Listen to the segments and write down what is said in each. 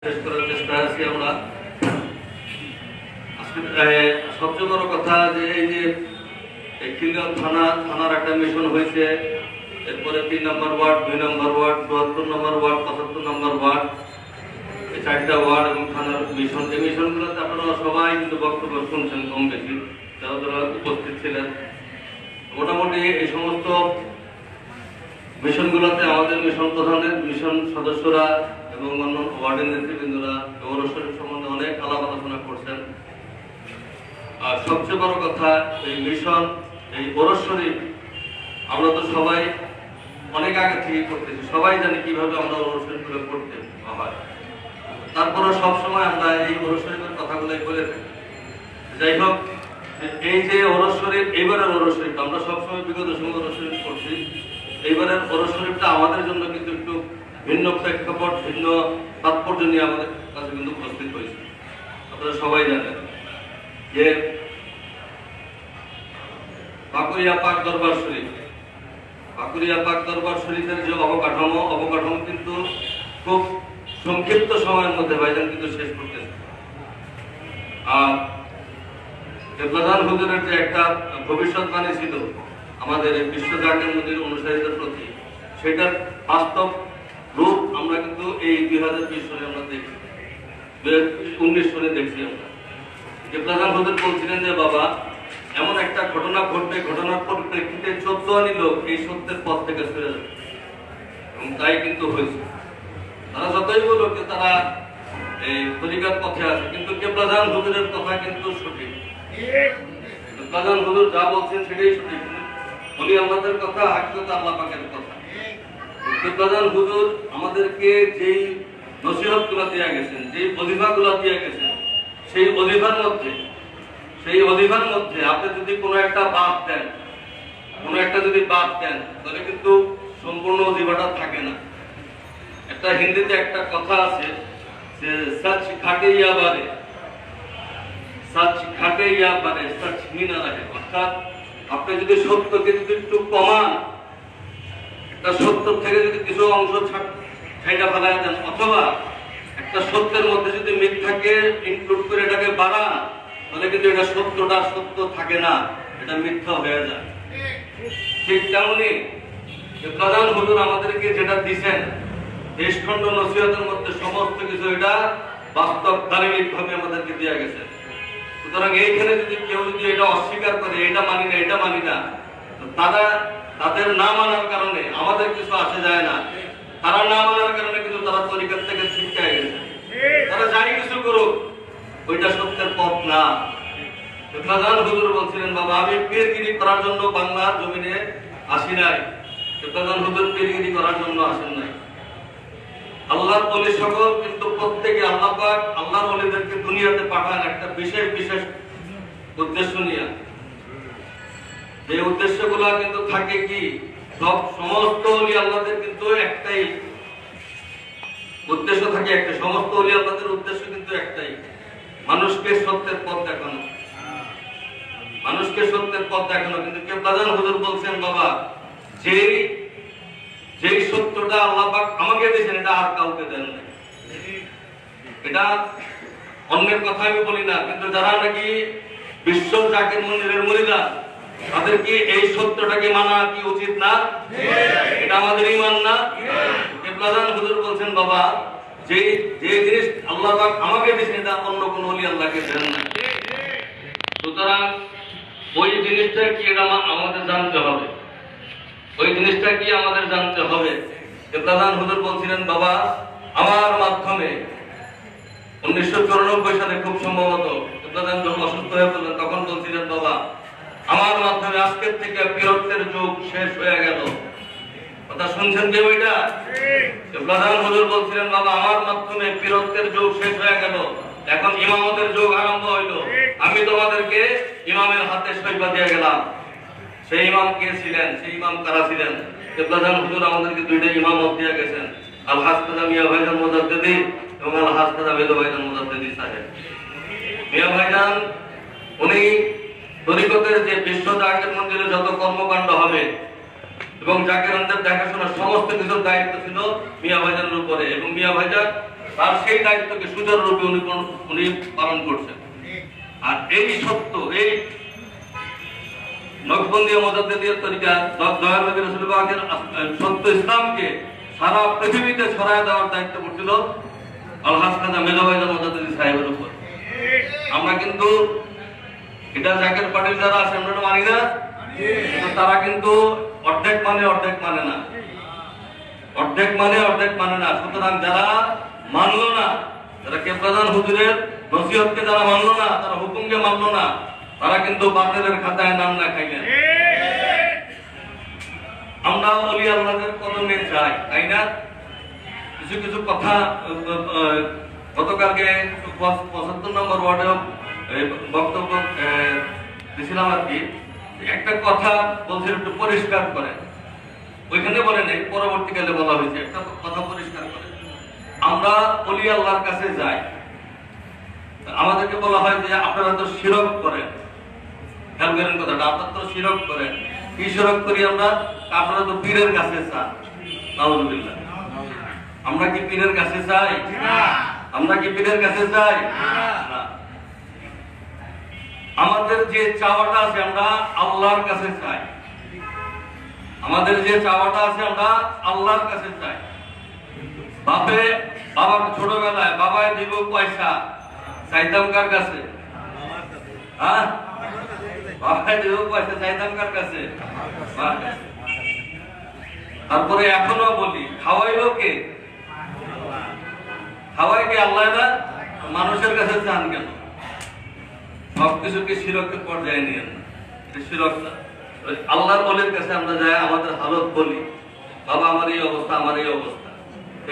শেষ করার চেষ্টা আছি আমরা। আজকে সবচেয়ে বড় কথা যে এই যে খিলগাঁও থানার একটা মিশন হয়েছে, এরপরে 3 নম্বর ওয়ার্ড, 2 নম্বর ওয়ার্ড, 74 নম্বর ওয়ার্ড, 75 নম্বর ওয়ার্ড, এই 4টা ওয়ার্ড এবং থানার মিশন। এই মিশনগুলোতে আপনারা সবাই কিন্তু বক্তব্য শুনছেন কম বেশি, যারা উপস্থিত ছিলেন। মোটামুটি এই সমস্ত মিশনগুলোতে আমাদের মিশন প্রধানের, মিশন সদস্যরা এবং অন্য ওয়ার্ডের নেতৃবৃন্দরা ওরস শরীফ সম্বন্ধে অনেক আলাপ আলোচনা করছেন। আর সবচেয়ে বড় কথা, এই মিশন, এই ওরস শরীফ আমরা তো সবাই অনেক আগে থেকে করতেছি, সবাই জানি কিভাবে আমরা ওরস শরীফগুলো করতে হয়। তারপরে সবসময় আমরা এই ওরস শরীফের কথাগুলোই বলে থাকি। যাই হোক, এই যে ওরস শরীফ, এইবারের ওরস শরীফ আমরা সবসময় বিগত সময় ওরস শরীফ করছি, এইবারের ওরস শরীফটা আমাদের জন্য কিন্তু একটু ভিন্ন প্রেক্ষাপট, ভিন্ন তাৎপর্য নিয়ে আমাদের কাছে কিন্তু উপস্থিত হয়েছে। আপনারা সবাই জানেন যে বাকুড়িয়া পাক দরবার শরীফ, বাকুড়িয়া পাক দরবার শরীফের যে অবকাঠামো কিন্তু খুব সংক্ষিপ্ত সময়ের মধ্যে ভাইজান কিন্তু শেষ করতেছে। আর প্রধান হুজুরের যে একটা ভবিষ্যৎবাণী ছিল আমাদের বিশ্ব জাকির মন্দির অনুসারীদের প্রতি, সেটার বাস্তব রূপ আমরা কিন্তু এই 2020 সালে আমরা দেখছি, 2019 সালে দেখছি আমরা। যে প্রধান হুজুর বলছিলেন যে বাবা, এমন একটা ঘটনা ঘটবে, ঘটনার পরিপ্রেক্ষিতে 14 আনি লোক এই সত্যের পথ থেকে সরে যাবে, এবং তাই কিন্তু হয়েছে। তারা যতই বলুক যে তারা এই তরিকার পথে আছে, কিন্তু কে প্রধান হুজুরের কথা কিন্তু সঠিক। প্রধান হুজুর যা বলছেন সেটাই সঠিক। বলি আমাদের কথা, হাকিকত আল্লাহ পাকের কথা। প্রধান হুজুর আমাদেরকে যেই নসিহতগুলো দিয়ে গেছেন, যেই অজিফাগুলো দিয়ে গেছেন, সেই অজিফার মধ্যে আপনি যদি কোনো একটা বাদ দেন, তাহলে কিন্তু সম্পূর্ণ অজিফাটা থাকে না। একটা হিন্দিতে একটা কথা আছে যে সচ ঘাটে ইয়া বারে, সচ হি না রাখে। অর্থাৎ আপনি যদি সত্যকে যদি একটু কমান, একটা সত্য থেকে যদি কিছু অংশ ছাইটা ফেলা দেন, অথবা একটা সত্যের মধ্যে যদি মিথ্যাকে ইনক্লুড করে এটাকে বাড়ান, তাহলে কিন্তু এটা সত্যটা সত্য থাকে না, এটা মিথ্যা হয়ে যায়। ঠিক তেমনি প্রধান হুজুর আমাদেরকে যেটা দিচ্ছেন, দেশখণ্ড নসিহতের মধ্যে সমস্ত কিছু এটা বাস্তব দালিলিক ভাবে আমাদেরকে দেওয়া গেছে। সুতরাং এইখানে যদি কেউ যদি এটা অস্বীকার করে, এটা মানি না, তাদের না মানার কারণে আমাদের কিছু আসে যায় না। তারা না মানার কারণে কিন্তু তারা তরিকার থেকে ছিটকায় গেছে। তারা যাই কিছু করুক, ওইটা সত্যের পথ না। প্রধান হুজুর বলছিলেন, বাবা আমি পীরগিরি করার জন্য বাংলার জমিনে আসি নাই। প্রধান হুজুর পীরগিরি করার জন্য আসেন নাই। আল্লাহর ওলি সকল কিন্তু প্রত্যেকে আল্লাহ পাক আল্লাহর ওলিদেরকে দুনিয়াতে পাঠান একটা বিশেষ উদ্দেশ্য নিয়ে। এই উদ্দেশ্যগুলো কিন্তু থাকে কি, সমস্ত ওলি আল্লাহদের কিন্তু একটাই উদ্দেশ্য থাকে, একটা সমস্ত ওলি আল্লাহদের উদ্দেশ্য কিন্তু একটাই, মানুষকে সত্যের পথ দেখানো, কিন্তু কে প্রধান হুজুর বলছেন, বাবা যেই সত্যটা আল্লাহ পাক আমাকে দিয়েছেন, এটা আর কাউকে দেন না। এটা অন্যের কথা আমি বলি না, কিন্তু যারা নাকি বিশ্ব জাকির মন্দিরের মুরিদা, তাদের কি এই সত্যটাকে মানা কি উচিত না? এটা আমাদের ঈমান না? প্রধান হুজুর বলছেন, বাবা যে জিনিস আল্লাহ পাক আমাকে দিয়েছেন, এটা অন্য কোন ওলি আল্লাহকে দেন না। সুতরাং ওই জিনিসটা কি, এটা আমাদের জানতে হবে। প্রধান হুজুর বলছিলেন, বাবা আমার মাধ্যমে 1994 সালে খুব সম্ভবত প্রধান যখন অসুস্থ হয়ে পড়লেন, তখন বলছিলেন, বাবা আমার মাধ্যমে আজকের থেকে পীরত্বের যুগ শেষ হয়ে গেল। কথা শুনছেন কেউ? এটা প্রধান হুজুর বলছিলেন, বাবা আমার মাধ্যমে পীরত্বের যুগ শেষ হয়ে গেল, এখন ইমামতের যুগ আরম্ভ হইল। আমি তোমাদেরকে ইমামের হাতে সইবা দিয়ে গেলাম। সেই ইমাম কে ছিলেন? সেই ইমাম কারা ছিলেন? প্রধান হুজুর আমাদেরকে 2টা ইমামত দিয়ে গেছেন, আলহাজ খাজা মিয়া ভাইজান মুজাদ্দিদি এবং আলহাজ খাজা বেদু ভাইজান মুজাদ্দিদি সাহেব। মিয়া ভাইজান উনি তরিকতের যে বিশ্ব জাকির মন্দিরে যত কর্মকাণ্ড হবে এবং জাকিরদের দেখাশোনার সমস্ত কিছুর দায়িত্ব ছিল মিয়া ভাইজানের উপরে, এবং মিয়া ভাইজান তার সেই দায়িত্বকে সুচারুরূপে উনি পালন করছেন। আর এই সত্য, এই নকশবন্দিয়া মুজাদ্দিদিয়া তরিকা দয়াল নবী রাসূল পাকের সত্য ইসলামকে সারা পৃথিবীতে ছড়ায় দেওয়ার দায়িত্ব পড়ছিল আলহাজ খাজা মেজর ভাইজান মুজাদ্দিদি সাহেবের উপর। আমরা কিন্তু এটা জাকের পাটিল যারা আছে আমরা মানি না, তারা কিন্তু অর্ধেক মানে না, অর্ধেক মানে না। সুতরাং যারা মানলো না, যারা কেবলাদান হুজুরের নসিহতকে যারা মানলো না, তারা হুকুমকে মানলো না, তারা কিন্তু বাতিলের খাতায় নাম লেখাইলেন। আমরা ওলি আল্লাহদের কদমে যাই, তাই না? কিছু কিছু কথা গতকালকে 75 নম্বর ওয়ার্ডে বক্তব্য দিয়েছিলাম আর কি, একটা কথা বলছিল একটু পরিষ্কার করে, ওইখানে বলে নেই, পরবর্তীকালে বলা হয়েছে একটা কথা পরিষ্কার করে। আমরা ওলি আল্লাহর কাছে যাই, আমাদেরকে বলা হয় যে আপনারা তো শিরক করেন। খেয়াল করেন কথাটা, আপনারা তো শিরক করেন। কি শিরক করি আমরা? আপনারা তো পীরের কাছে চান। নাউযুবিল্লাহ। আমরা কি পীরের কাছে চাই? আমরা কি পীরের কাছে চাই? না। আমাদের যে চাওয়াটা আছে আমরা আল্লাহর কাছে চাই। আমাদের যে চাওয়াটা আছে আমরা আল্লাহর কাছে চাই। বাবার ছোটবেলায় বাবায় দিব পয়সা, চাইতাম কার কাছে? হ্যাঁ, বাবায় দিব পয়সা চাইতাম কার কাছে? তারপরে এখনো বলি, খাওয়াইলো কে? খাওয়াই কে? আল্লাহ না? মানুষের কাছে চান কেন? সবকিছুকে শিরকের পর্যায়ে নিয়ে না, শিরক না। আল্লাহর ওলির কাছে আমরা যাই, আমাদের হালত বলি, বাবা আমার এই অবস্থা, আমার এই অবস্থা,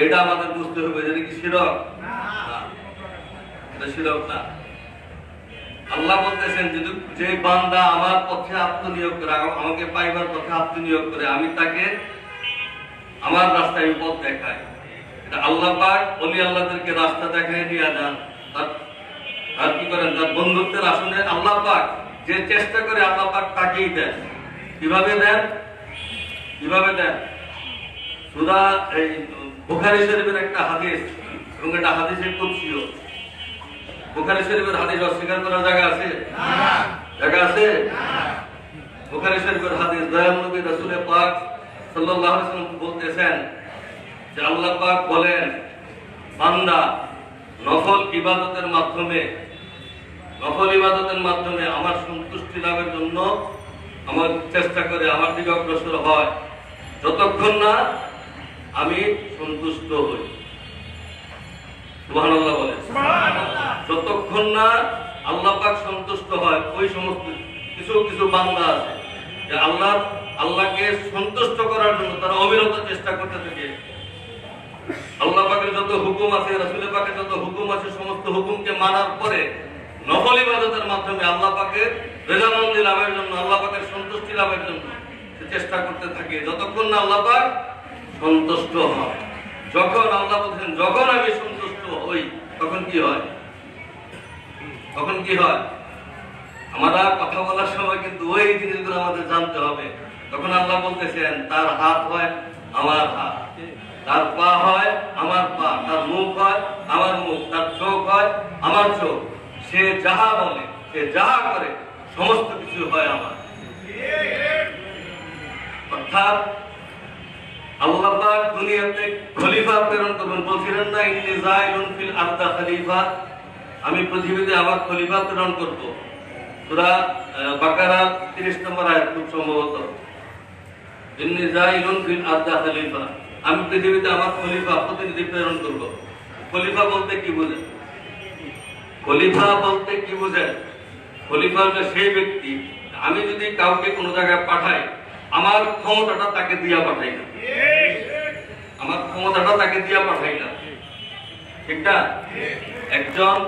এটা আমাদের বুঝতে হবে যে কি শিরক? এটা শিরক না। আল্লাহ বলতেছেন যে বান্দা আমার পথে আত্মনিয়োগ করে, আমাকে পাইবার পথে আত্মনিয়োগ করে, আমি তাকে আমার রাস্তায় পথ দেখাই। এটা আল্লাহ পাক ওলি আল্লাহদেরকে রাস্তা দেখাই দিয়া যান। আর কি করেন? তার বন্ধুত্বের আসনে আল্লাহ পাক যে চেষ্টা করে আল্লাহ পাক তাকেই দেন। কিভাবে দেন? কিভাবে দেন? সূরা এই বুখারী শরীফের একটা হাদিস, এবং এটা হাদিসে কুদসিও। বুখারী শরীফের হাদিস অস্বীকার করার জায়গা আছে? জায়গা আছে? বুখারী শরীফের হাদিস, দয়াল নবী রাসূল পাক সাল্লাল্লাহু আলাইহি ওয়াসাল্লাম বলতেছেন যে আল্লাহ পাক বলেন, বান্দা নফল ইবাদতের মাধ্যমে আমার সন্তুষ্টি লাভের জন্য আমার চেষ্টা করে আমার দিকে অগ্রসর হয়, যতক্ষণ না আমি সন্তুষ্ট হই। সুবহানাল্লাহ বলে। যতক্ষণ না আল্লাহ পাক সন্তুষ্ট হয়, ওই সমস্ত কিছু বান্দা আছে যে আল্লাহকে সন্তুষ্ট করার জন্য তারা অবিরত চেষ্টা করতে থাকে। আল্লাহ পাকের যত হুকুম আছে, রাসূল পাকের যত হুকুম আছে, সমস্ত হুকুমকে মানার পরে নফল ইবাদতের মাধ্যমে আল্লাহ পাকের রেজামন্দি লাভের জন্য, আল্লাহ পাকের সন্তুষ্টি লাভের জন্য চেষ্টা করতে থাকে, যতক্ষণ না আল্লাহ পাক সন্তুষ্ট হয়। যখন আল্লাহ বলছেন যখন আমি সন্তুষ্ট হই, তখন কি হয়? তখন কি হয়? আমরা কথা বলার সময় কিন্তু ওই জিনিসগুলো আমাদের জানতে হবে। তখন আল্লাহ বলতেছেন তার হাত হয় আমার হাত, তার পা হয় আমার পা, তার মুখ হয় আমার মুখ, তার চোখ হয় আমার চোখ। সে যাহা বলে, সে যাহা করে, সমস্ত কিছু হয় আমার। অর্থাৎ আল্লাহ পাক দুনিয়াতে খলিফা প্রেরণ করবেন। বলছিলেন না, ইন্নী জাইলুন ফিল আরদি খলিফা, আমি পৃথিবীতে আমার খলিফা প্রেরণ করব। সূরা বাকারা 30 নম্বর আয়াত খুব সম্ভবত। ইন্নী জাইলুন ফিল আরদি খলিফা, আমি পৃথিবীতে আমার খলিফা, প্রতিনিধি প্রেরণ করব। খলিফা বলতে কি বোঝায়? খলিফা বলতে কি বোঝায়? খলিফা হলো সেই ব্যক্তি, আমি যদি কাউকে কোনো জায়গায় পাঠাই, আমার ক্ষমতাটা তাকে দিয়া পাঠাই না, আমার ক্ষমতাটা তাকে দিয়া পাঠাই না, ঠিক না? একজন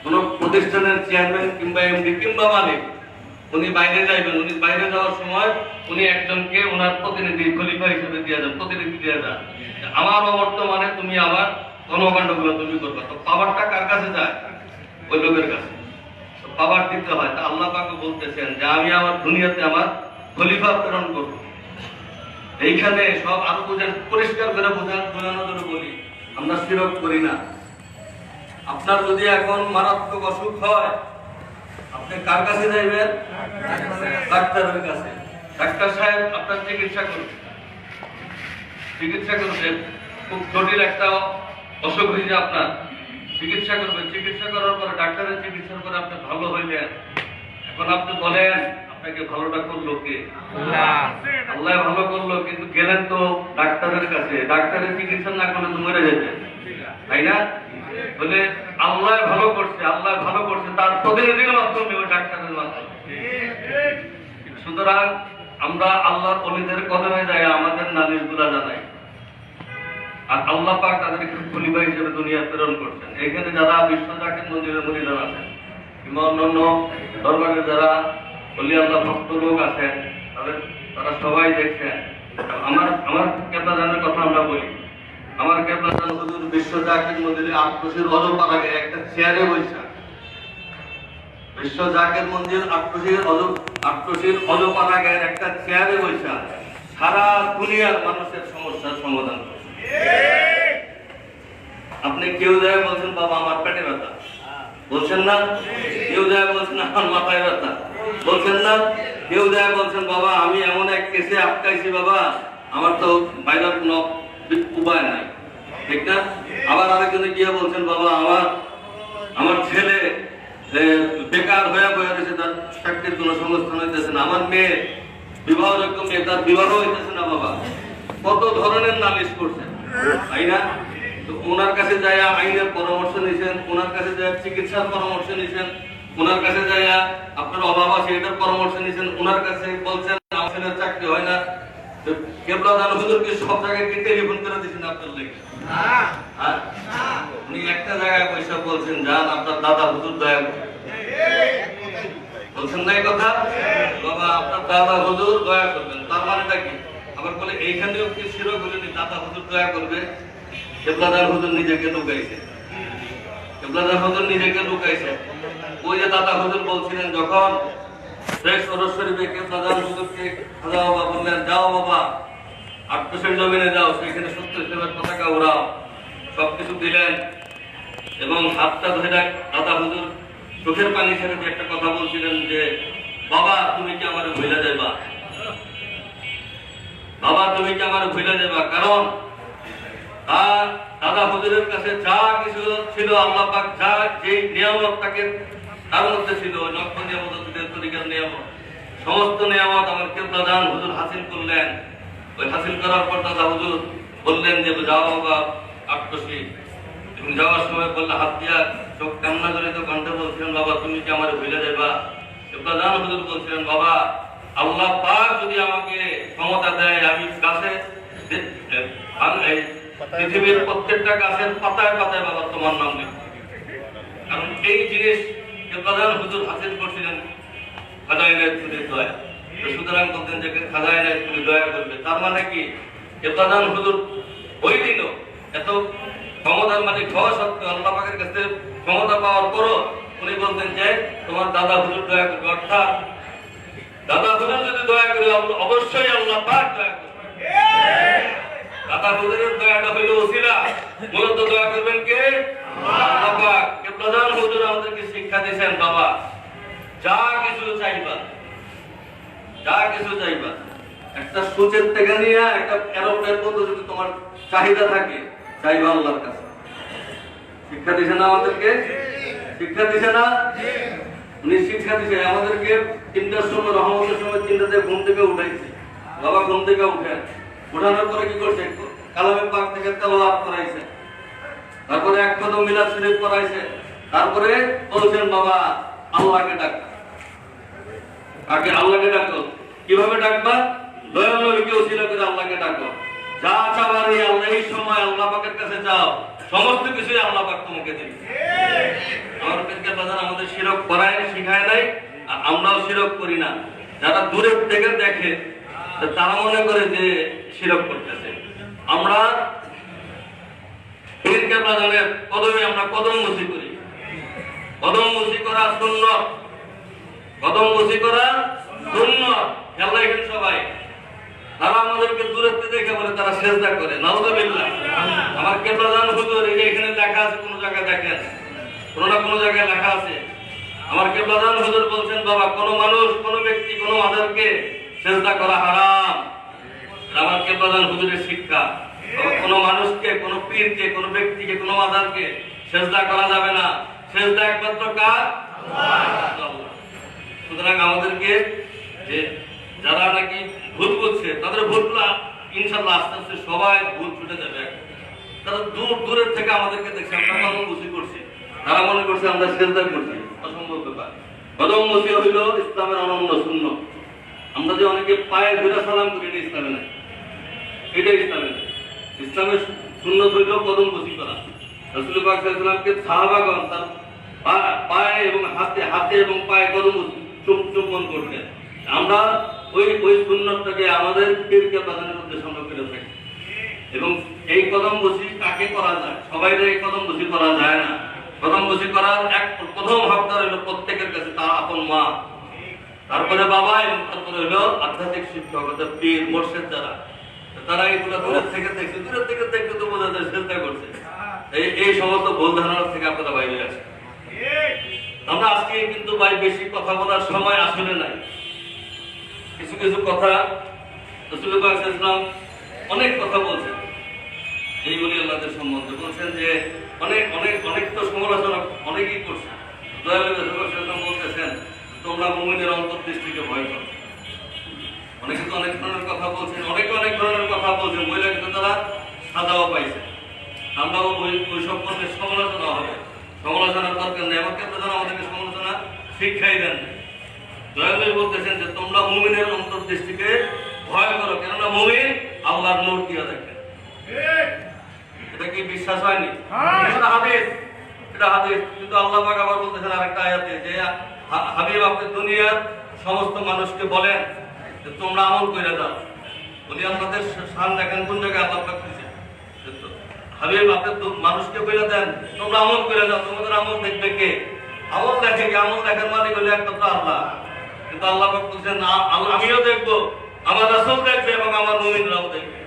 কোন প্রতিষ্ঠানের চেয়ারম্যান কিংবা এমডি কিংবা মালিক, উনি বাইরে যাইবেন, উনি বাইরে যাওয়ার সময় উনি একজনকে ওনার প্রতিনিধি খলিফা হিসেবে দিয়ে যান, প্রতিনিধি দিয়ে যান, আমার অবর্তমানে তুমি আমার কর্মকাণ্ডগুলো তুমি করবে। তো পাওয়ারটা কার কাছে যায়? ওই লোকের কাছে। তো পাওয়ার দিতে হয়। তা আল্লাহ পাক বলতেছেন যে আমি আমার দুনিয়াতে আমার খলিফা প্রেরণ করব। এইখানে সব আরো পরিষ্কার করে বোঝানোর জন্য বলি, আমরা শিরক করি না। আপনার যদি এখন মারাত্মক অসুখ হয়, আপনি কার কাছে যাইবেন? ডাক্তারের কাছে। ডাক্তার সাহেব আপনার চিকিৎসা করবে। খুব জটিল একটা অসুখ হয়েছে আপনার, চিকিৎসা করবে। চিকিৎসা করার পরে ডাক্তারের চিকিৎসার পরে আপনি ভালো হইলেন। এখন আপনি বলেন আপনাকে ভালোটা করলো কে? আল্লাহ ভালো করলো, কিন্তু গেলেন তো ডাক্তারের কাছে। ডাক্তারের চিকিৎসা না করলে তো মরে যেতেন, তাই না? বলে আল্লাহ ভালো করছে, আল্লাহ ভালো করছে তার প্রতিনিধির মাধ্যমে, ওই ডাক্তারের মাধ্যমে। সুতরাং আমরা আল্লাহর ওলিদের কদমে যাই, আমাদের নালিশ গুলা জানাই। আর আল্লাহ পাক তাদেরকে খলিফা হিসেবে দুনিয়া প্রেরণ করছেন। এখানে যারা বিশ্ব জাকির মন্দিরের মুরিদান আছেন কিংবা অন্যান্য দরবারের যারা অলি আল্লাহ ভক্ত লোক আছেন, তারা সবাই দেখছেন। আমার কেবলাদানের কথা আমরা বলি। আমার কেবলাদান হুজুর বিশ্ব জাকির মন্দিরে 8 বছর অজপার আগে একটা চেয়ারে বসা, বিশ্ব জাকির মন্দির 8 বছর অজপার আগে একটা চেয়ারে বসা সারা দুনিয়ার মানুষের সমস্যার সমাধান করছে। আপনি কেউ যায় বলছেন বাবা আমার পেটে ব্যথা, বলছেন না? কেউ যায় বলছেন আমার মাথায় ব্যথা, বলছেন না? কেউ যায় বলছেন বাবা আমি এমন এক কেসে আটকাইছি বাবা, আমার তো বাইরের কোনো উপায় নাই, ঠিক না? আবার আরেকজনে গিয়ে বলছেন বাবা আমার ছেলে বেকার হয়ে বয়ে রয়েছে, তার চাকরির কোনো সংস্থান হইতেছে না, আমার মেয়ে বিবাহযোগ্য মেয়ে, তার বিবাহ হইতেছে না বাবা। কত ধরনের নালিশ করছেন, তাই না? তো ওনার কাছে যায় আইনের পরামর্শ নিয়েছেন, ওনার কাছে যায় চিকিৎসার পরামর্শ নিয়েছেন, ওনার কাছে যায় আপনার অভাব আছে এটার পরামর্শ নিয়েছেন, ওনার কাছে বলছেন আমার ছেলের চাকরি হয় না। কেবলাদান হুজুরকে সব জায়গায় কি টেলিফোন করে দিয়েছেন আপনার লেগে? উনি একটা জায়গায় পয়সা বলছেন যান আপনার দাদা হুজুর দয়া বলছেন না এই কথা? বাবা আপনার দাদা হুজুর দয়া করবেন, তার মানেটা কি? আবার বলে এইখানেও কি শিরক হলেনি দাদা হুজুর দয়া করবে? কেবলাদান হুজুর নিজেকে লুকাইছে, কেবলাদান হুজুর নিজেকে লুকাইছে। ওই যে দাদা হুজুর বলছিলেন যখন শেখ সরোজ শরীফে কেবলাদান হুজুরকে খাজা বাবা বললেন যাও বাবা 8 জমিনে যাও, সেখানে সত্য ইসলামের পতাকা উড়াও, সবকিছু দিলেন। এবং হাতটা ধরে দাদা হুজুর চোখের পানি ছেড়ে একটা কথা বলছিলেন যে বাবা তুমি কি আমার ভুলে যাবা, বাবা তুমি কি আমার ভুলে যাবা? কারণ দাদা হুজুরের কাছে যা কিছু ছিল আল্লাহ পাক যা যে নিয়ামত তাকে তার মধ্যে ছিল, লক্ষ্য নিয়ামত তরিকার নিয়ামত, সমস্ত নিয়ামত আমার কেবলাদান হুজুর হাসিল করলেন। ওই হাসিল করার পর দাদা হুজুর বললেন যে যাও বাবা 8 এবং যাওয়ার সময় বললে হাত দিয়া চোখ কান্না করে তো কণ্ঠে বলছিলেন বাবা তুমি কি আমার ভুলে যাবা? কেবলাদান হুজুর বলছিলেন বাবা আল্লাহ পাক যদি আমাকে ক্ষমতা দেয় আমি গাছে পৃথিবীর প্রত্যেকটা গাছের পাতায় পাতায় বাবা তোমার নাম নেই। কারণ এই জিনিস কেবলাদান হুজুর হাসিল করছিলেন খাজা ইনায়েতুল্লাহর দয়া। সুতরাং বলতেন যে খাজা ইনায়েতুল্লাহ দয়া করবে, তার মানে কি কেবলাদান হুজুর ওই দিনও এত ক্ষমতার মালিক হওয়া সত্ত্বেও আল্লাহ পাকের কাছে ক্ষমতা পাওয়ার পরও উনি বলতেন যে তোমার দাদা হুজুর দয়া করবে। অর্থাৎ দাদা হুজুর যদি দয়া করে অবশ্যই আল্লাহ পাক দয়া করবে। দাদা হুজুরের দয়াটা হইল ওসিলা, মূলত দয়া করবেন কে? আল্লাহ পাক। কেবলাদান হুজুর আমাদেরকে শিক্ষা দিয়েছেন বাবা যা কিছু চাইবা, যা কিছু চাইবা, একটা সূচের থেকে নিয়ে একটা এরোপ্লেন পর্যন্ত যদি তোমার চাহিদা থাকে চাইবা আল্লাহর কাছে। শিক্ষা দিছে না আমাদেরকে? শিক্ষা দিছে না? উনি শিক্ষা দিছে আমাদেরকে 3টার সময় রহমতের সময় 3টাতে ঘুম থেকে উঠাইছে। বাবা ঘুম থেকে উঠেন, উঠানোর পরে কি করছে? কালামে পাক থেকে তেলাওয়াত করাইছে, তারপরে এক কদম মিলাদ শরীফ করাইছে, তারপরে বলছেন বাবা আল্লাহকে ডাকো। আগে আল্লাহকে ডাকো। কিভাবে ডাকবা? দয়াল নবীকে ওসিলা করে আল্লাহকে ডাকো। যা চাওয়ার এই আল্লাহ এই সময় আল্লাহ পাকের কাছে যাও, সমস্ত কিছুই আল্লাহ পাক তোমাকে দিবে। আমাদেরকে বাজার আমাদের শিরক করায় শিখায় নাই, আর আমরাও শিরক করি না। যারা দূরে থেকে দেখে তারা মনে করে যে শিরক করতেছে। আমরা পীরকে বাজারের কদমে আমরা কদম মুসি করি। কদম মুসি করা সুন্নাত, কদম মুসি করা সুন্নাত। খেয়াল রাখেন সবাই, তারা আমাদেরকে দূরত্বে দেখে বলে তারা সেজদা করে, নাউযুবিল্লাহ। আমার কেবলাদান হুজুর, এই যে এখানে লেখা আছে, কোন জায়গায় দেখেন, কোন না কোন জায়গায় লেখা আছে, আমার কেবলাদান হুজুর বলছেন, বাবা কোন মানুষ, কোন ব্যক্তি, কোন মাদারকে সেজদা করা হারাম। আমার কেবলাদান হুজুরের শিক্ষা, কোন মানুষকে, কোন পীরকে, কোন ব্যক্তিকে, কোন মাদারকে সেজদা করা যাবে না। সেজদা একমাত্র কার? আল্লাহ। সুতরাং আমাদেরকে, যে যারা নাকি ভুল করছে, তাদের ভুলগুলো ইনশাআল্লাহ আস্তে আস্তে সবাই ভুল ছুটে যাবে। তারা দূরের থেকে আমাদেরকে দেখছে, আমরা কদম বসি করছি, তারা মনে করছে আমরা সেজদা করছি। অসম্ভব ব্যাপার। কদম বসি হইল ইসলামের অনন্য সুন্নাত। আমরা যে অনেকে পায়ে ধরে সালাম করি, এটা ইসলামে নাই, এটা ইসলামে নাই। ইসলামের সুন্নাত হইল কদম বসি করা। রাসূল পাক সাল্লাল্লাহু আলাইহি ওয়াসাল্লামকে সাহাবাগণ তার পায়ে এবং হাতে এবং পায়ে কদম চুম্বন করতেন। আমরা ওই সুন্নাতটাকে আমাদের পীরকে বাজানোর উদ্দেশ্যে আমরা করে থাকি। এবং এই কদম বসি কাকে করা যায়? সবাই এই কদম বসি করা যায় না। কদম বসি করার প্রথম হকদার হলো প্রত্যেকের কাছে তার আপন মা, তারপরে বাবা, এবং তারপরে হলো আধ্যাত্মিক শিক্ষক অর্থাৎ পীর মুর্শিদ যারা। তারা এইগুলো দূরের থেকে দেখছে, দূরের থেকে দেখতে তো বোঝা যায় চিন্তা করছে। এই সমস্ত ভুল ধারণা থেকে আপনারা বাইরে আসেন। আমরা আজকে কিন্তু ভাই বেশি কথা বলার সময় আসলে নাই। কিছু কিছু কথা রাসূল পাক সাল্লাল্লাহু আলাইহি ওয়াসাল্লাম অনেক কথা বলছেন এই ওলি আল্লাহদের সম্বন্ধে। বলছেন যে অনেক তো সমালোচনা অনেকেই করছে। দয়াল নবী রাসূল সাল্লাল্লাহু আলাইহি ওয়াসাল্লাম বলতেছেন, তোমরা মুমিনের অন্তর্দৃষ্টিকে ভয় করো। অনেকে তো অনেক ধরনের কথা বলছেন, অনেকে অনেক ধরনের কথা বলছেন, বইলে কিন্তু তারা সাজাও পাইছে। আমরাও ওই সম্পর্কে সমালোচনা হবে, সমালোচনার দরকার নেই। আমাকে আপনারা আমাদেরকে সমালোচনা শিক্ষাই দেন। দয়াল নবী বলতেছেন যে তোমরা মুমিনের অন্তর্দৃষ্টিকে ভয় করো, কেননা মুমিন আল্লাহর নূর দিয়া দেখে। এটা কি বিশ্বাস হয়নি? এটা হাদিস, এটা হাদিস। কিন্তু আল্লাহ পাক আবার বলতেছেন আরেকটা আয়াতে যে হাবিব আপনি দুনিয়ার সমস্ত মানুষকে বলেন যে তোমরা আমল করে দাও। বলি আপনাদের শান দেখেন কোন জায়গায় আল্লাহ পাক দিয়েছে, হাবিব আপনি মানুষকে বলে দেন তোমরা আমল করে দাও। তোমাদের আমল দেখবে কে? আমল দেখে কে? আমল দেখার মালিক হলো একমাত্র আল্লাহ। কিন্তু আল্লাহ পাক বলছেন আমিও দেখবো, আমার রাসূল দেখবে এবং আমার মুমিনরাও দেখবে,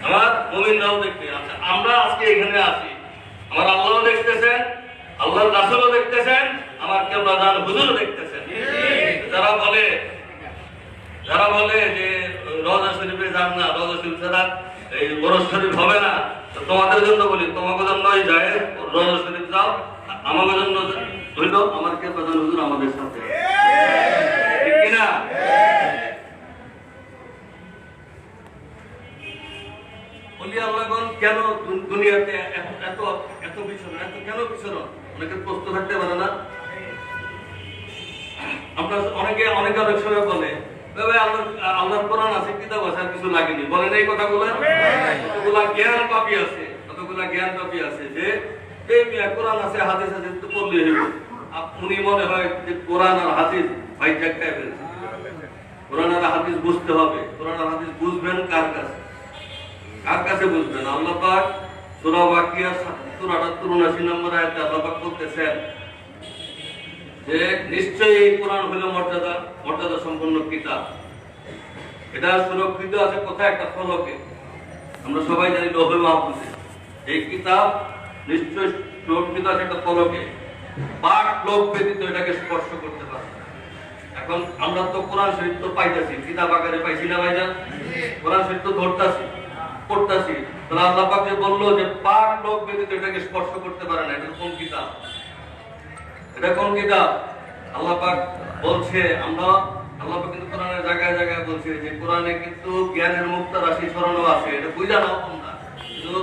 আমার মুমিনরাও দেখবে। আচ্ছা, আমরা আজকে এখানে আছি, আমার আল্লাহও দেখতেছেন, আল্লাহর রাসূলও দেখতেছেন, আমার কেবলাদান হুজুরও দেখতেছেন। যারা বলে যে রওজা শরীফে যান না, রওজা শরীফ ছাড়া এই ওরস শরীফ হবে না, তো তোমাদের জন্য বলি, তোমাদের জন্যই যায় রওজা শরীফ যাও, আমাদের জন্য হইল আমার কেবলাদান হুজুর আমাদের সাথে, ঠিক কিনা? ওলি আল্লাহগণ কেন দুনিয়াতে এত বিচরণ, কেন বিচরণ? অনেকে প্রশ্ন থাকতে পারে না। আমরা অনেকে অনেক সময় বলে আল্লাহর কোরআন আছে, কিতাব আছে, আর কিছু লাগেনি। বলেন এই কথাগুলো? কতগুলা জ্ঞান কপি আছে, কতগুলা জ্ঞান কপি আছে যে এই কোরআন আছে, হাদিস আছে, তো পড়লে হইব। উনি মনে হয় যে কোরআন আর হাদিস ভাই জায়গায় ফেলছে। কোরআন আর হাদিস বুঝতে হবে। কোরআন আর হাদিস বুঝবেন কার কাছে? কার কাছে বুঝবেন? আল্লাহ পাক সূরা ওয়াকিয়া 78-79 নম্বর আয়াতে আল্লাহ পাক বলতেছেন যে নিশ্চয়ই এই কোরআন হলো মর্যাদা সম্পন্ন কিতাব। এটা সুরক্ষিত আছে কোথায়? একটা ফলকে। আমরা সবাই জানি লৌহে মাহফুজে। এই কিতাব নিশ্চয়ই সুরক্ষিত আছে একটা ফলকে। পাক লোক ব্যতীত এটাকে স্পর্শ করতে পারে। এখন আমরা তো কোরআন শরীফ তো পাইতাছি, কিতাব আকারে পাইছি না ভাইজান? কোরআন শরীফ তো ধরতাছি, পড়তাছি। তাহলে আল্লাহ পাক যে বললো যে পাক লোক ব্যতীত এটাকে স্পর্শ করতে পারে না, এটা কোন কিতাব? এটা কোন কিতাব? আল্লাহ পাক বলছে, আল্লাহ পাক কিন্তু কোরআনের জায়গায় জায়গায় বলছে যে কোরআনে কিন্তু জ্ঞানের মুক্ত রাশি ছড়ানো আছে। এটা বুঝা নাও তোমরা। কিন্তু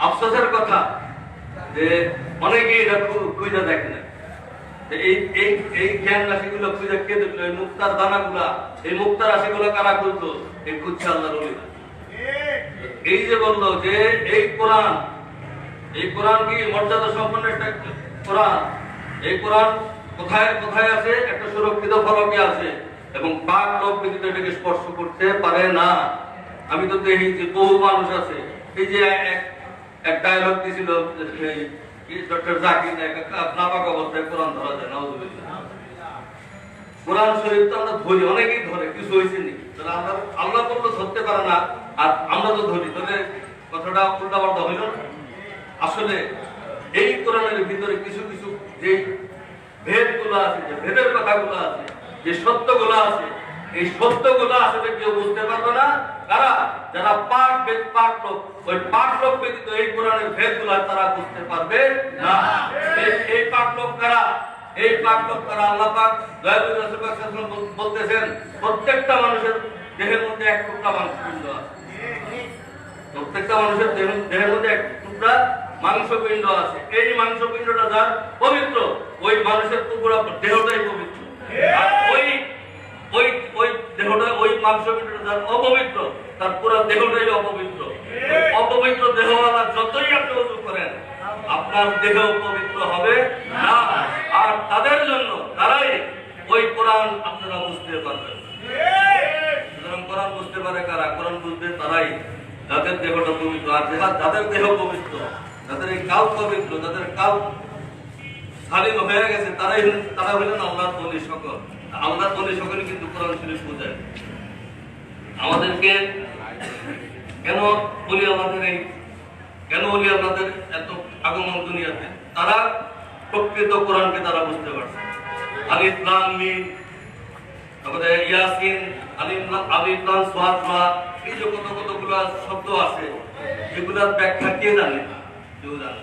আফসোসের কথা যে অনেকেই এটা খুঁজে দেখে না। এই জ্ঞান রাশিগুলো খুঁজে কে দেখলো? এই মুক্তার দানাগুলা, এই মুক্তার রাশিগুলো কারা খুঁজতো? এই খুঁজছে আল্লাহর ওলিরা। এই যে বললো যে এই কোরআন কি মর্যাদা সম্পন্ন একটা কোরআন। এই কোরআন কোথায় কোথায় আছে? একটা সুরক্ষিত ফলকে আছে এবং পাক লোক ব্যতীত এটাকে স্পর্শ করতে পারে না। আমি তো দেখি যে বহু মানুষ আছে, এই যে এক ডায়লগ দিছিল ডক্টর জাকির নায়ক, নাপাক অবস্থায় কোরআন ধরা যায়, নাউযুবিল্লাহ। কোরআন শরীফ তো আমরা ধরি, অনেকেই ধরে, কিছু হয়েছে নাকি? তাহলে আমরা আল্লাহ করলে ধরতে পারে না, আর আমরা তো ধরি, তাহলে কথাটা উল্টাপাল্টা হইল না? আসলে এই কোরআনের ভিতরে কিছু কিছু যে ভেদগুলো আছে, যে ভেদের কথাগুলো আছে, যে সত্যগুলো আছে, এই সত্যগুলো আসলে কেউ বুঝতে পারবে না। কারা? যারা পাক বেদ পাক লোক, ওই পাক লোক ব্যতীত এই কোরআনের ভেদগুলো তারা বুঝতে পারবে না। এই পাক লোক কারা? এই পাক লোক কারা? আল্লাহ পাক দয়ালু রাসূল পাক সাল্লাল্লাহু আলাইহি ওয়াসাল্লাম বলতেছেন, প্রত্যেকটা মানুষের দেহের মধ্যে এক টুকরা মাংসপিণ্ড আছে। প্রত্যেকটা মানুষের দেহের মধ্যে এক টুকরা মাংসপিণ্ড আছে। এই মাংসপিণ্ডটা যার পবিত্র, ওই মানুষের পুরো দেহটাই পবিত্র। আর ওই ওই ওই দেহটা, ওই মাংসপিণ্ডটা যার অপবিত্র, তার পুরো দেহটাই অপবিত্র। অপবিত্র দেহওয়ালা যতই আপনি ওযু করেন, আপনার দেহ পবিত্র হবে না। আর তাদের জন্য, তারাই ওই কোরআন আপনারা বুঝতে পারবেন। সুতরাং কোরআন বুঝতে পারে কারা? কোরআন বুঝবে তারাই, যাদের দেহটা পবিত্র। আর যাদের দেহ পবিত্র, যাদের এই কাল পবিত্র, যাদের কাল স্বাধীন হয়ে গেছে, তারা হলেন আল্লাহর ওলি সকল। আল্লাহর ওলি সকলে কিন্তু কোরআন শরীফ বোঝেন। আমাদেরকে কেন ওলি আল্লাহদের এত আগমন দুনিয়াতে? তারা প্রকৃত কোরআনকে তারা বুঝতে পারছে। আলিফ লাম মিম, তারপরে ইয়াসিন, আলিফ লাম সাদ রা, এই যে কতগুলো শব্দ আছে, এগুলোর ব্যাখ্যা কে জানে? কেউ জানে?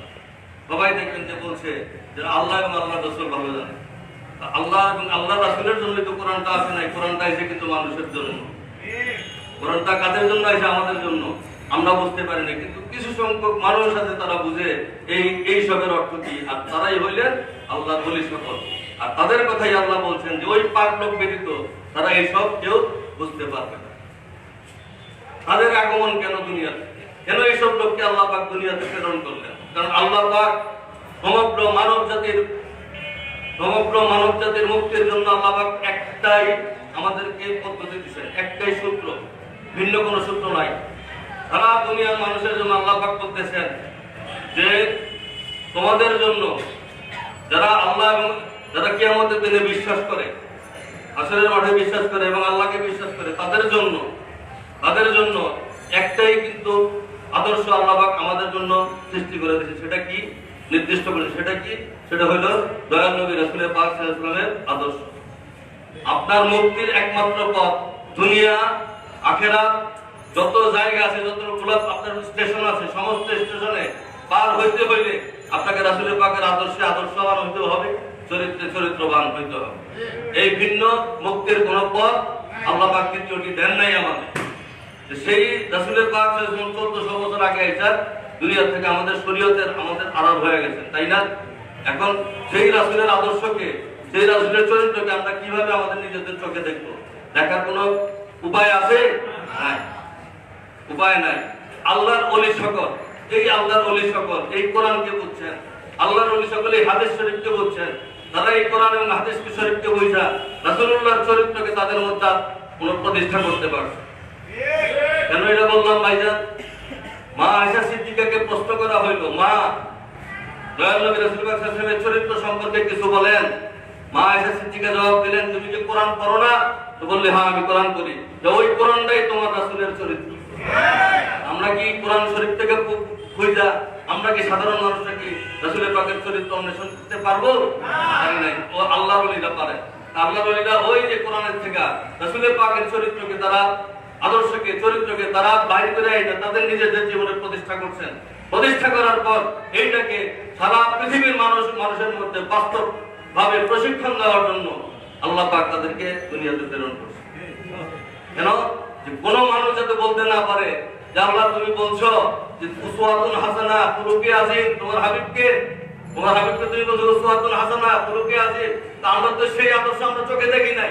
সবাই দেখবেন যে বলছে যে আল্লাহ এবং আল্লাহ রাসূল ভালো জানে। আল্লাহ এবং আল্লাহ রাসূলের জন্য তো কোরআনটা আসে নাই, কোরআনটা এসে কিন্তু মানুষের জন্য। কোরআনটা কাদের জন্য এসে? আমাদের জন্য। আমরা বুঝতে পারি না, কিন্তু কিছু সংখ্যক মানুষ আছে, তারা বুঝে এই সবের অর্থ কি। আর তারাই হইলেন আল্লাহ বলি সকল। আর তাদের কথাই আল্লাহ বলছেন যে ওই পাক লোক ব্যতীত তারা এইসব কেউ বুঝতে পারবে না। তাদের আগমন কেন দুনিয়াতে? কেন এইসব লোককে আল্লাহ পাক দুনিয়াতে প্রেরণ করলেন? কারণ আল্লাহ পাক সমগ্র মানব জাতির মুক্তির জন্য আল্লাহ পাক একটাই আমাদেরকে পদ্ধতি দিয়েছেন, একটাই সূত্র, ভিন্ন কোনো সূত্র নাই। সারা দুনিয়ার মানুষের জন্য আল্লাহ পাক বলতেছেন যে তোমাদের জন্য, যারা আল্লাহ এবং যারা কিয়ামতের দিনে বিশ্বাস করে, হাসরের মাঠে বিশ্বাস করে এবং আল্লাহকে বিশ্বাস করে, তাদের জন্য একটাই কিন্তু আদর্শ আল্লাহ পাক আমাদের জন্য সৃষ্টি করে দিয়েছে। সেটা কি? নির্দিষ্ট করেছে। সেটা কি? সেটা হলো দয়াল নবী রাসূল পাক সাল্লাল্লাহু আলাইহি ওয়াসাল্লামের আদর্শ। আপনার মুক্তির একমাত্র পথ, দুনিয়া আখিরাত যত জায়গা আছে, যতগুলো আপনার স্টেশন আছে, সমস্ত স্টেশনে পার হইতে হইলে আপনাকে রাসূল পাকের আদর্শে আদর্শবান হইতে হবে, চরিত্রবান হইতে হবে। এই ভিন্ন মুক্তির কোন পথ আল্লাহ পাক তৃতীয়টি দেন নাই আমাদের। সেই রাসূল পাক 1400 বছর আগে এসে দুনিয়া থেকে আমাদের শরীয়তের আমাদের আড়াল হয়ে গেছে, তাই না? এখন সেই রাসূলের আদর্শকে, সেই রাসূলের চরিত্রকে আমরা কিভাবে আমাদের নিজেদের চোখে দেখবো? দেখার কোনো উপায় আছে? নাই, উপায় নাই। আল্লাহর ওলি সকল, এই কোরআনকে বুঝছেন, আল্লাহর ওলি সকল এই হাদিস শরীফকে বুঝছেন। তারা এই কোরআন এবং হাদিস শরীফকে বুঝা রাসূলুল্লাহর চরিত্রকে তাদের মধ্যে পুনঃপ্রতিষ্ঠা করতে পারছে। কেন এটা বললাম ভাইজান? মা আয়েশা সিদ্দিকাকে প্রশ্ন করা হইল, মা দয়াল নবী রাসূল পাক সাল্লাল্লাহু আলাইহি ওয়াসাল্লামের চরিত্র সম্পর্কে কিছু বলেন। মা আয়েশা সিদ্দিকা জবাব দিলেন, তুমি কি কোরআন পড়ো না? তো বললে, হ্যাঁ আমি কোরআন পড়ি। তো ওই কোরআনটাই তোমার রাসূলের চরিত্র। আমরা কি কোরআন শরীফ থেকে বুঝা, আমরা কি সাধারণ মানুষরা কি রাসূলের পাকের চরিত্র অন্বেষণ করতে পারবো? পারি নাই। ও আল্লাহর ওলিরা পারে। আল্লাহর ওলিরা ওই যে কোরআনের থেকে রাসূলের পাকের চরিত্রকে তারা, আদর্শকে, চরিত্রকে তারা বাইরে করে আইনা তাদের নিজেদের জীবনে প্রতিষ্ঠা করছেন। প্রতিষ্ঠা করার পর এইটাকে সারা পৃথিবীর মানুষের মধ্যে বাস্তব ভাবে প্রশিক্ষণ দেওয়ার জন্য আল্লাহ পাক তাদেরকে দুনিয়াতে প্রেরণ করছে। কেন? যে কোনো মানুষ যাতে বলতে না পারে যে আল্লাহ তুমি বলছো যে উসওয়াতুন হাসানা খুলুকে আজিম, তোমার হাবিবকে তুমি বলছো উসওয়াতুন হাসানা খুলুকে আজিম। তা আমরা তো সেই আদর্শ আমরা চোখে দেখি নাই।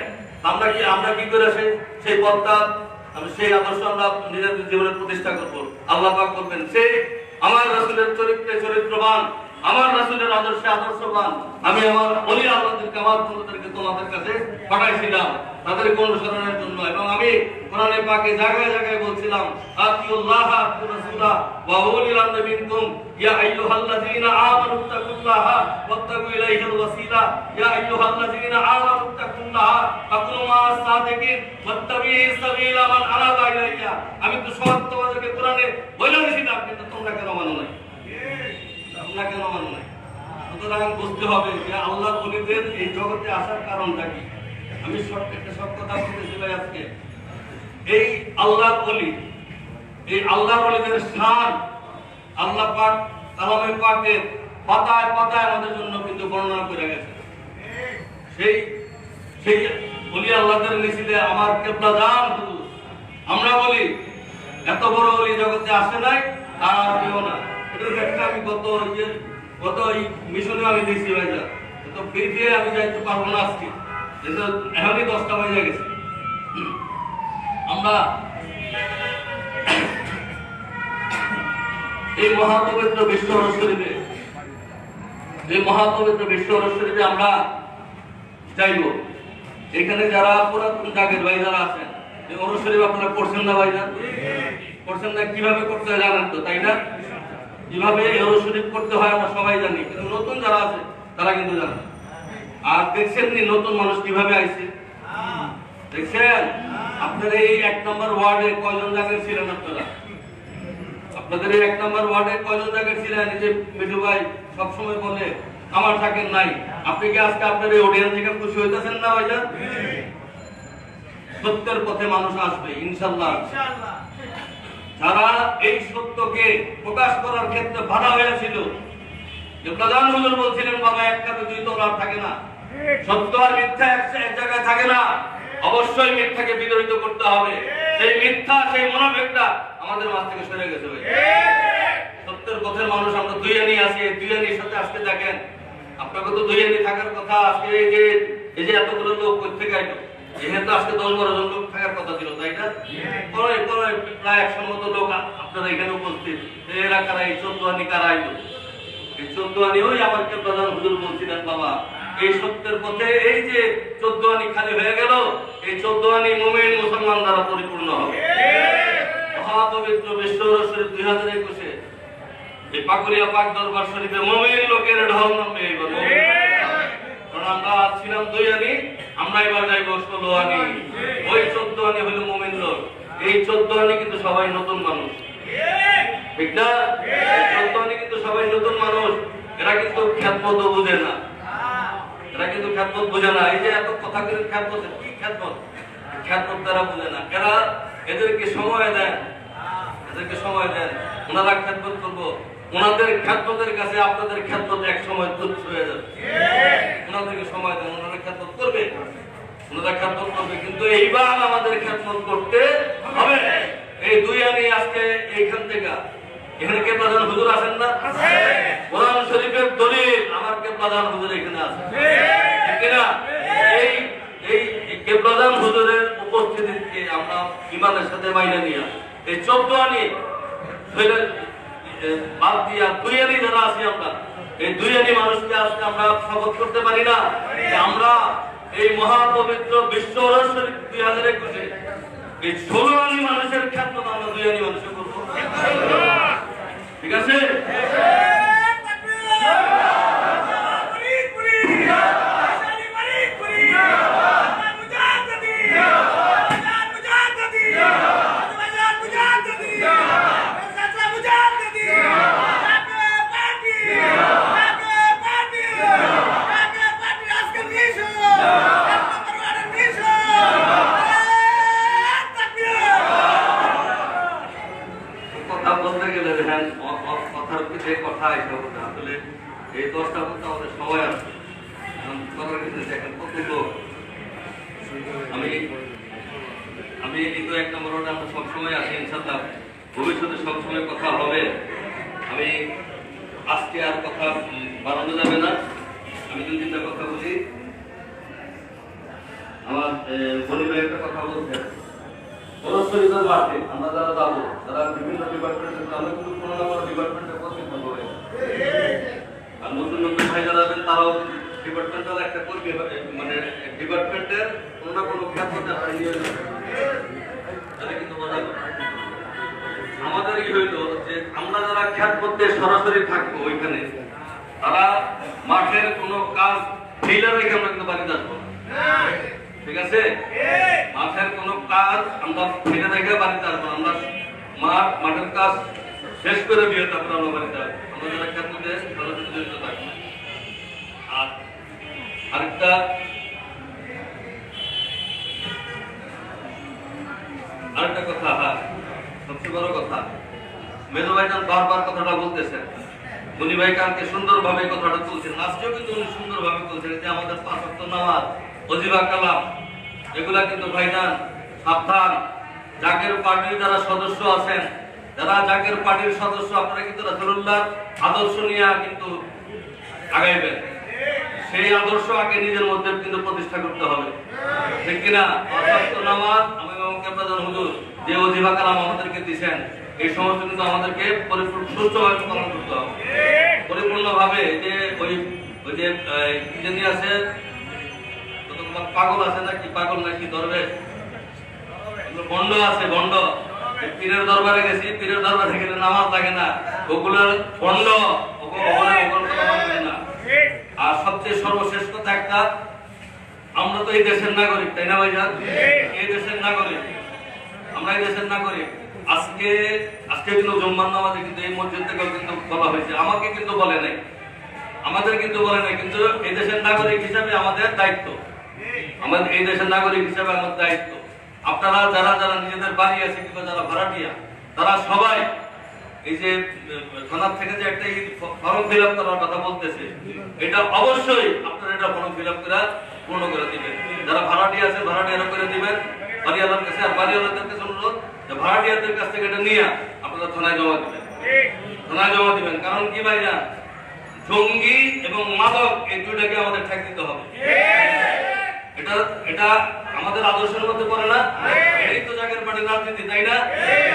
আমরা কি করে সেই পথটা, সেই আদর্শ আমরা নিজেদের জীবনে প্রতিষ্ঠা করবো? আল্লাহ পাক বলবেন, সেই আমার রাসূলের চরিত্রে চরিত্রবান, আমার রাসূলের আদর্শে আদর্শবান আমি আমার ওলি আল্লাহদেরকে, আমার বন্ধুদেরকে তোমাদের কাছে পাঠাইছিলাম তাদেরকে অনুসরণের জন্য। এবং আমি কোরআনে পাকে জায়গায় জায়গায় বলছিলাম, আতিউল্লাহ আতিউর রাসূলা ওয়া উলিল আমরি মিনকুম ইয়া আইয়ুহাল্লাযীনা আমানু তাকুল্লাহ ইত্তাকুল্লাহ ওয়াত্তাকু ইলাইহিল ওয়াসিলা ইয়া আইয়ুহাল্লাযীনা আমানু ইত্তাকুল্লাহ ফাকুনু মা'আস সাদিকিন ওয়াত্তাবি'উ সাবিলা মান আনাবা ইলাইয়া। আমি তো সব তোমাদেরকে কোরআনে বলে দিয়েছিলাম, কিন্তু তোমরা কেন মানো না? তোমরা কেন মানো না? সুতরাং বুঝতে হবে যে আল্লাহর ওলিদের এই জগতে আসার কারণটা কি। আমি একটা সব কথা বলতেছি ভাই আজকে। এই আল্লাহর ওলি, এই আল্লাহর ওলিদের শান আল্লাহ পাক কালামে পাকের পাতায় পাতায় আমাদের জন্য কিন্তু বর্ণনা করে গেছে। সেই সেই ওলি আল্লাহদের মিছিলে আমার কেবলা জান হুজুর, আমরা বলি এত বড় ওলি জগতে আসে নাই আর কেউ না। এটার ব্যাখ্যা আমি গত এই মিশনে আমি দিয়েছি ভাইজা, তো ফ্রি দিয়ে আমি যাইতে পারবো না আজকে, কিন্তু এখনই 10টা বাজে গেছে। আমরা এই মহাপবিত্র বিশ্ব শরীফে, এই মহাপবিত্র বিশ্ব শরীফে আমরা যাইব। এখানে যারা পুরাতন জাগের ভাই যারা আছেন, এই ওরস শরীফ আপনারা করছেন না ভাই? না করছেন না? কিভাবে করতে হয় জানেন তো, তাই না? কিভাবে ওরস শরীফ করতে হয় আমরা সবাই জানি, কিন্তু নতুন যারা আছে তারা কিন্তু জানে। আর দেখছেন নি নতুন মানুষ কিভাবে আইছে? দেখছেন? আপনাদের এই 1 নম্বর ওয়ার্ডে কয়জন জাগের ছিলেন আপনারা? আপনাদের এই 1 নম্বর ওয়ার্ডে কয়জন জায়গায় ছিলেন? যে মিঠু ভাই সবসময় বলে আমার থাকেন নাই। আপনি কি আজকে আপনার এই অডিয়েন্স থেকে খুশি হইতেছেন না ভাইজান? সত্যের পথে মানুষ আসবে ইনশাআল্লাহ। যারা এই সত্যকে প্রকাশ করার ক্ষেত্রে বাধা হয়েছিল, যে প্রধান হুজুর বলছিলেন বাবা এক কাঁধে 2 তলার থাকে না, সত্য আর মিথ্যা এক জায়গায় থাকে না, অবশ্যই মিথ্যাকে বিতাড়িত করতে হবে। সেই মিথ্যা, সেই মুনাফিকটা আমাদের মাঝ থেকে সরে গেছে ভাই। সত্যের পথের মানুষ আমরা দুইয়ানি আছি, দুইয়ানির সাথে আজকে দেখেন আপনাকে তো দুইয়ানি থাকার কথা। আজকে এই যে এতগুলো লোক কোথেকে আইলো, এখানে তো আজকে 10-12 জন লোক থাকার কথা ছিল, তাই না? প্রায় 100 মতো লোক আপনারা এখানে উপস্থিত। এরা কারা? এই 14 আনি কারা আইলো? এই 14 আনি ওই আমাকে প্রধান হুজুর বলছিলেন বাবা এই সত্যের পথে এই যে 14 আনি খালি হয়ে গেল, এই 14 আনি মুমিন মুসলমান দ্বারা পরিপূর্ণ হবে। মহাপবিত্র বিশ্ব শরীফ 2021 এই পাকুড়িয়া পাক দরবার শরীফে মুমিন লোকের ঢল নামবে এইবার। কারণ আমরা ছিলাম 2 আনি, আমরা এবার যাইব 16 আনি। ওই 14 আনি হলো মুমিন লোক। এই 14 আনি কিন্তু সবাই নতুন মানুষ, ঠিক না? 14 আনি কিন্তু সবাই নতুন মানুষ। এরা কিন্তু খ্যাতমত বুঝে না, এরা কিন্তু খ্যাতমত বুঝে না। এই যে এত কথা করে খ্যাতমত, কি খ্যাতমত? খ্যাতমত তারা বুঝে না। এরা এদেরকে সময় দেন, এদেরকে সময় দেন, ওনারা খ্যাতমত করবো। ওনাদের খ্যাতমতের কাছে আপনাদের খ্যাতমত এক সময় তুচ্ছ হয়ে যাবে। ওনাদেরকে সময় দেন, ওনারা খ্যাতমত করবে, ওনারা খ্যাতমত করবে। কিন্তু এইবার আমাদের খ্যাতমত করতে হবে। এই 2 আনি আজকে এইখান থেকে, এখানে কে প্রধান হুজুর আছেন না? কোরআন শরীফের দলিল আমার কে প্রধান হুজুর এখানে আছে, ঠিক না? এই কে প্রধান হুজুরের উপস্থিতিকে আমরা ইমানের সাথে মাইনে নিয়ে এই 14 আনি বাদ দিয়া 2 আনি যারা আছি আমরা, এই 2 আনি মানুষকে আজকে আমরা শপথ করতে পারি না যে আমরা এই মহাপবিত্র বিশ্ব শরীফ 2021 এই 16 আনি মানুষের খ্যাতমত আমরা 2 আনি মানুষের করবো, ঠিক আছে? আসলে এই 10টা মধ্যে আমাদের সময় আছে। দেখেন কত লোক, আমি এই তো 1 নম্বর ওয়ার্ডে আমরা সবসময় আসি, ইনশাআল্লাহ ভবিষ্যতে সবসময় কথা হবে। আমি আজকে আর কথা বাড়ানো যাবে না, আমি 2-3টা কথা বলি। আমার পরিবারে একটা কথা বলছেন, শরীরের মাঠে আমরা যারা যাবো, যারা বিভিন্ন ডিপার্টমেন্টে, আমরা কিন্তু কোনো না কোনো ডিপার্টমেন্টে পছন্দ করে। আর নতুন নতুন ভাই যারা আছেন তারাও ডিপার্টমেন্টাল একটা করবে, মানে ডিপার্টমেন্টের কোনো না কোনো খ্যাতমতে নিয়ে কিন্তু বোঝা যায়। আমাদের কি হইলো যে আমরা যারা খ্যাতমতে সরাসরি থাকবো ওইখানে, তারা মাঠের কোনো কাজ ফেলে রেখে আমরা কিন্তু বাড়িতে আসবো না, ঠিক আছে? মাঠের কোনো কাজ আমরা ফেলে রেখে বাড়িতে আসবো, আমরা মাঠের কাজ শেষ করে দিয়ে তারপর আমরা বাড়িতে আসবো, আমরা যারা ক্ষেত্রে জড়িত থাকবো। আর আরেকটা কথা, হ্যাঁ সবচেয়ে বড় কথা, মেজো ভাইজান বারবার কথাটা বলতেছেন, উনি ভাই কালকে সুন্দরভাবে কথাটা তুলছেন, আজকেও কিন্তু উনি সুন্দরভাবে তুলছেন যে আমাদের 5 ওয়াক্ত নামাজ, ওজিফা কালাম, এগুলা কিন্তু ভাইজান সাবধান। জাকের পার্টির যারা সদস্য আছেন, যারা জাকের পার্টির সদস্য, আপনারা কিন্তু রাসূলুল্লাহর আদর্শ নিয়ে কিন্তু আগাইবেন, সেই আদর্শ আগে নিজের মধ্যে কিন্তু প্রতিষ্ঠা করতে হবে, ঠিক কিনা? 5 ওয়াক্ত নামাজ আমি প্রধান হুজুর যে ওজিফা কালাম আমাদেরকে দিয়েছেন, এই সমস্ত কিন্তু আমাদেরকে সুস্থভাবে পালন করতে হবে, পরিপূর্ণভাবে। যে ওই যে কি আছে, পাগল আছে নাকি, পাগল নাকি দরবেশ, বন্ড আছে, বন্ড, পীরের দরবারে গেছি, পীরের দরবারে গেলে নামাজ লাগে না, ওগুলোর বন্ড, না। আর সবচেয়ে সর্বশেষ কথা একটা, আমরা তো এই দেশের নাগরিক, তাই না ভাইজান? এই দেশের নাগরিক, আমরা এই দেশের নাগরিক। আজকে কিন্তু জুম্মার নামাজে কিন্তু এই মসজিদ থেকেও কিন্তু বলা হয়েছে, আমাকে কিন্তু বলে নাই, আমাদের কিন্তু বলে নাই, কিন্তু এই দেশের নাগরিক হিসাবে আমাদের দায়িত্ব, আমাদের এই দেশের নাগরিক হিসাবে আমাদের দায়িত্ব। আপনারা যারা যারা নিজেদের বাড়ি আছে কিংবা যারা ভাড়াটিয়া, তারা সবাই এই যে থানার থেকে যে একটা ফর্ম ফিল আপ করার কথা বলতেছে, এটা অবশ্যই আপনারা এটা ফর্ম ফিল আপ করে পূর্ণ করে দিবেন। যারা ভাড়াটিয়া আছে ভাড়াটিয়ারা করে দিবেন বাড়িওয়ালার কাছে, আর বাড়িওয়ালাদের কাছে অনুরোধ যে ভাড়াটিয়াদের কাছ থেকে এটা নিয়ে আপনারা থানায় জমা দিবেন, থানায় জমা দিবেন। কারণ কি ভাইরা, জঙ্গি এবং মাদক এই দুইটাকে আমাদের ঠেক দিতে হবে। এটা আমাদের আদর্শের মধ্যে পড়ে না, এই তো জায়গার পার্টির রাজনীতি, তাই না?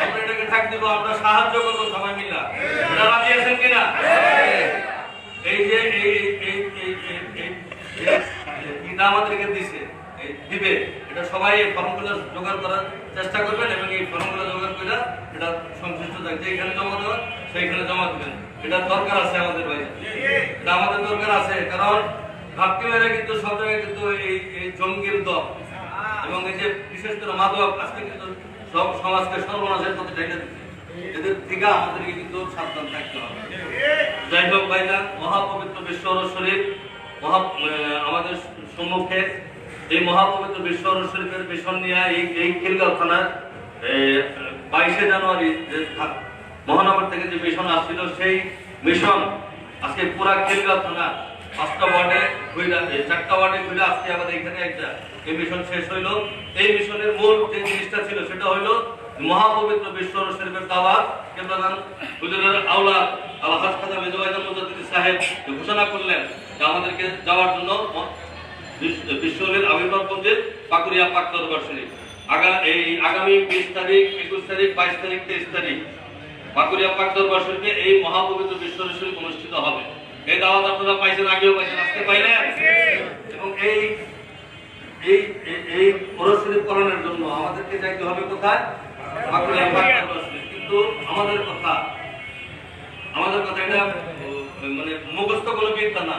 আমরা এটাকে ঠেক দিব, আমরা সাহায্য করবো সবাই মিলে। এটা রাজি আছেন কিনা? এই যে এটা আমাদেরকে দিবে, এটা সবাই এই ফর্মগুলো জোগাড় করার চেষ্টা করবেন এবং এই ফর্মগুলো জোগাড় করে এটা সংশ্লিষ্ট থাকবে, যেখানে জমা দেবেন সেইখানে জমা দেবেন। এটা দরকার আছে আমাদের ভাই, এটা আমাদের দরকার আছে। কারণ ঘাটতি মেয়েরা কিন্তু সব জায়গায় কিন্তু এই জঙ্গির দল এবং এই যে বিশেষ করে মাদক আজকে কিন্তু সব সমাজকে সর্বনাশের পথে ঠেলে দিচ্ছে, এদের থেকে আমাদেরকে কিন্তু সাবধান থাকতে হবে। যাই হোক ভাইজান, মহাপবিত্র বিশ্ব শরীফ আমাদের সম্মুখে, এই মহাপবিত্র বিশ্ব শরীফের মিশন নিয়ে এই খিলগাঁও থানার 22শে জানুয়ারি মহানগর থেকে যে মিশন আসছিল, সেই মিশন আজকে পুরা খিলগাঁও থানা 5টা ওয়ার্ডে ঘুরে, 4টা ওয়ার্ডে ঘুরে আজকে আমাদের এখানে একটা এই মিশন শেষ হইলো। এই মিশনের মূল যে জিনিসটা ছিল সেটা হইলো মহাপবিত্র বিশ্ব শরীফের দাওয়াত। কেবলান হুজুরের আওলাদ আলহাজ খাজা মেজো ভাইজান মুজাদ্দিদ সাহেব ঘোষণা করলেন যে আমাদেরকে যাওয়ার জন্য বিশ্বনবীর আবির্ভাব মন্দির পাকুড়িয়া পাক দরবার শরীফ। আগামী 20 তারিখ, 21 তারিখ, 22 তারিখ, 23 তারিখ পাকুড়িয়া পাক দরবার শরীফে এই মহাপবিত্র বিশ্ব শরীফ অনুষ্ঠিত হবে। এই দাওয়াত আপনারা পাইছেন, আগেও পাইছেন, আজকে পাইলেন। এবং এই ওরস শরীফ পালনের জন্য আমাদেরকে যাইতে হবে কোথায়? পাকুড়িয়া পাক দরবার শরীফ। কিন্তু আমাদের কথা এটা মানে মুখস্থ কোনো বিদ্যা না,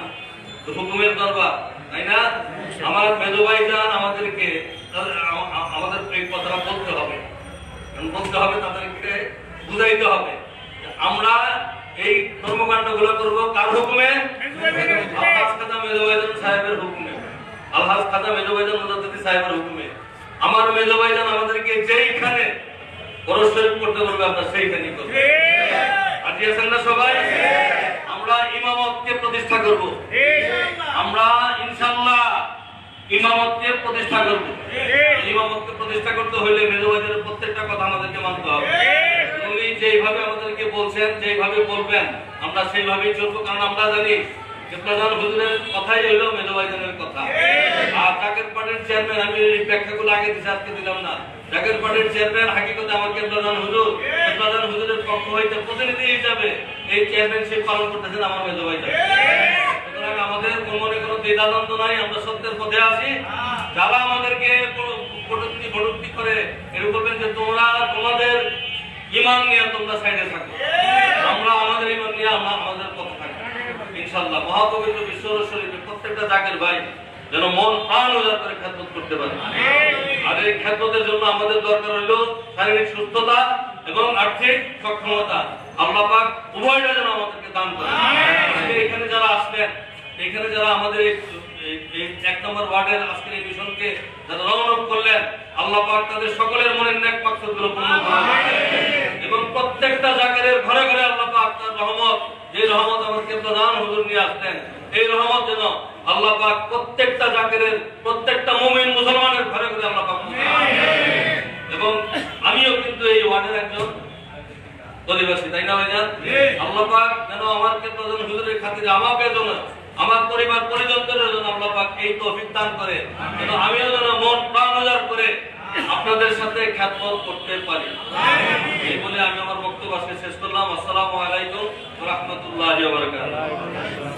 হুকুমের দরবার, তাই না? আমার মেজো ভাইজান আমাদেরকে আমাদের এই কথাটা বলতে হবে, তাদেরকে বুঝাইতে হবে। আমরা এই কর্মকাণ্ড গুলো করবো কার হুকুমে? আলহাজ খাজা মেজো ভাইজান সাহেবের হুকুমে, আলহাজ খাজা মেজো ভাইজান মুজাদ্দিদ সাহেবের হুকুমে। আমার মেজো ভাইজান আমাদেরকে যেইখানে ওরস শরীফ করতে বলবে আমরা সেইখানেই করবো। রাজি আছেন না সবাই? আমরা ইমামতকে প্রতিষ্ঠা করব, আমরা ইনশাআল্লাহ ইমামতকে প্রতিষ্ঠা করব। ইমামতকে প্রতিষ্ঠা করতে হলে মেজো ভাইজানের প্রত্যেকটা কথা আমাদেরকে মানতে হবে। উনি যেইভাবে আমাদেরকে বলছেন, যেইভাবে বলবেন আমরা সেইভাবেই চলবো। কারণ আমরা জানি যে প্রধান হুজুরের কথাই হইলো মেজো ভাইজানের কথা। আর জাকের পার্টির চেয়ারম্যান, আমি এই ব্যাখ্যাগুলো আগে দিছি, আজকে দিলাম না। জাকের পার্টির চেয়ারম্যান হাকিকতে আমাকে প্রধান হুজুরের পক্ষ হইতে প্রতিনিধি হিসাবে এই চেয়ারম্যানশিপ পালন করতেছেন আমার মেজো ভাইজান। সুতরাং আমাদের মনে কোনো দ্বিধাদ্বন্দ্ব নাই, আমরা সত্যের পথে আছি। যারা আমাদেরকে কটূক্তি করে এরকম বলবেন যে তোমরা তোমাদের ঈমান নিয়ে তোমরা সাইডে থাকো, আমরা আমাদের ঈমান নিয়ে আমরা আমাদের পথে থাকবো। ইনশাআল্লাহ মহাপবিত্র বিশ্বরত শরীফে প্রত্যেকটা জাকের ভাই যেন মন প্রাণ উজাড় করে খেদমত করতে পারে। আর এই খেদমতের জন্য আমাদের দরকার হলো শারীরিক সুস্থতা এবং আর্থিক সক্ষমতা। আল্লাহ পাক উভয়টা যেন আমাদেরকে দান করে। এখানে যারা আসলেন, এখানে যারা আমাদের এই 1 নম্বর ওয়ার্ডের আজকের এই মিশনকে যারা রওনা করলেন, আল্লাহ পাক তাদের সকলের মনের নেক মাকসাদগুলো পূর্ণ করুন এবং প্রত্যেকটা জাকেরের ঘরে ঘরে আল্লাহ পাক তার রহমত, যে রহমত আমার কেবলাদান হুজুর নিয়ে আসলেন, এই রহমত যেন আল্লাহ পাক প্রত্যেকটা জাকেরের, প্রত্যেকটা মুমিন মুসলমানের ঘরে ঘরে আল্লাহ পাক। এবং আমিও কিন্তু এই ওয়ার্ডের একজন অধিবাসী, তাই না ভাইজান? আল্লাহ পাক যেন আমার কেবলাদান হুজুরের খাতিরে আমাকে যেন, আমার পরিবার পরিজনদের জন্য আল্লাহ পাক এই তৌফিক দান করে যেন আমিও যেন মন প্রাণ উজাড় করে আপনাদের সাথে খেদমত করতে পারি। এই বলে আমি আমার বক্তব্য আজকে শেষ করলাম। আসসালামু আলাইকুম ওয়া রাহমাতুল্লাহি ওয়া বারাকাতুহু।